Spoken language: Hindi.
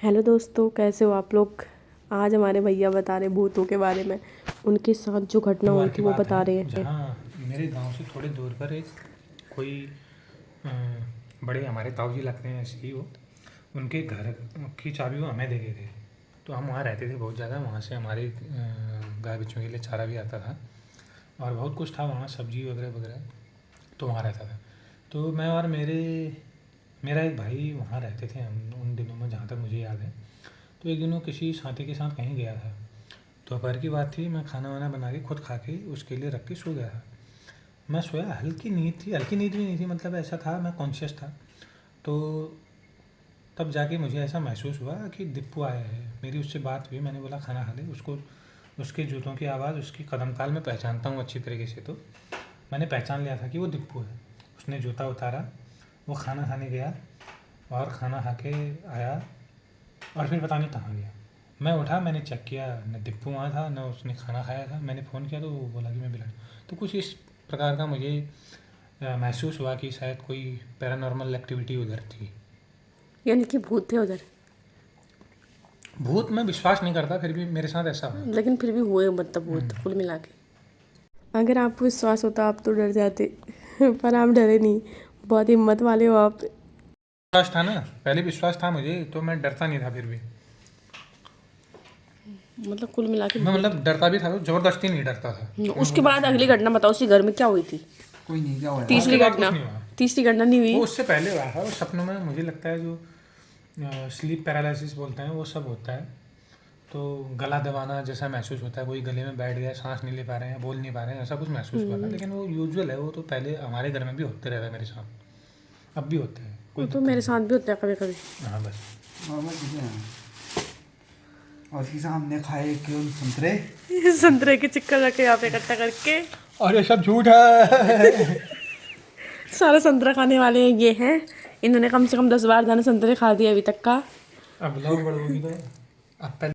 हेलो दोस्तों, कैसे हो आप लोग। आज हमारे भैया बता रहे भूतों के बारे में। उनके साथ जो घटना हुई थी वो बता रहे हैं। जहाँ मेरे गांव से थोड़े दूर पर एक कोई अ, बड़े हमारे ताऊ जी लगते हैं ऐसे ही वो, उनके घर की चाबी वो हमें दे गए थे। तो हम वहाँ रहते थे बहुत ज़्यादा, वहाँ से हमारे गाय बच्चों के लिए चारा भी आता था और बहुत कुछ था वहाँ, सब्जी वगैरह वगैरह। तो वहाँ रहता था। तो मैं और मेरा एक भाई वहाँ रहते थे हम उन दिनों में, जहाँ तक मुझे याद है। तो एक दिन वो किसी साथी के साथ कहीं गया था। दोपहर की बात थी, मैं खाना वाना बना के खुद खा के उसके लिए रख के सो गया था। मैं सोया, हल्की नींद थी, हल्की नींद भी नहीं थी, मतलब ऐसा था मैं कॉन्शियस था। तो तब जाके मुझे ऐसा महसूस हुआ कि दिप्पू आया है। मेरी उससे बात हुई, मैंने बोला खाना खा ले। उसको उसके जूतों की आवाज़, उसकी कदम ताल मैं पहचानता हूँ अच्छी तरीके से। तो मैंने पहचान लिया था कि वो दिप्पू है। उसने जूता उतारा, वो खाना खाने गया और खाना खा के आया और फिर पता नहीं कहाँ गया। मैं उठा, मैंने चेक किया, न दिप्पू वहाँ था न उसने खाना खाया था। मैंने फ़ोन किया तो वो बोला कि मैं बिलाड़। तो कुछ इस प्रकार का मुझे महसूस हुआ कि शायद कोई पैरानॉर्मल एक्टिविटी उधर थी। यानी कि भूत थे उधर। भूत मैं विश्वास नहीं करता, फिर भी मेरे साथ ऐसा हुआ। लेकिन फिर भी हुए मतलब भूत कुल मिला के। अगर आपको विश्वास होता आप तो डर जाते पर आप डरे नहीं। बहुत हिम्मत वाले हो आप। विश्वास था ना, पहले विश्वास था मुझे, तो मैं डरता नहीं था फिर भी। मतलब कुल मिला के मैं मतलब डरता भी था तो ज़बरदस्ती नहीं डरता था। उसके बाद अगली घटना बताओ, उसी घर में क्या हुई थी। कोई नहीं, क्या हुआ? तीसरी उसके बाद कुछ घटना। नहीं हुआ। तीसरी घटना नहीं वो हुई। उससे पहले हुआ था। वो सपनों में मुझे लगता है जो स्लीप पैरालिसिस बोलते हैं वो सब होता है। तो गला दबाना जैसा महसूस होता है, कोई गले में बैठ गया, सांस नहीं ले पा रहे हैं, बोल नहीं पा रहे हैं, ऐसा कुछ महसूस हुआ था। लेकिन वो यूजुअल है, वो तो पहले हमारे घर में भी होते रहता है मेरे साथ, अब भी होते हैं, वो कोई तो दिक्कत मेरे नहीं। साथ भी होता है कभी कभी। हाँ बस। नॉर्मल चीजें हैं। और किसा हमने खाए क्यों संतरे? संतरे के चिक्कर रखे यहाँ पे इकट्ठा करके। और ये सब झूठ है। सारे संतरा खाने वाले ये हैं। इन्होंने कम से कम 10 बार जाने संतरे खा दिए अभी तक का। अब ब्लॉग बढ़ोगी तो अब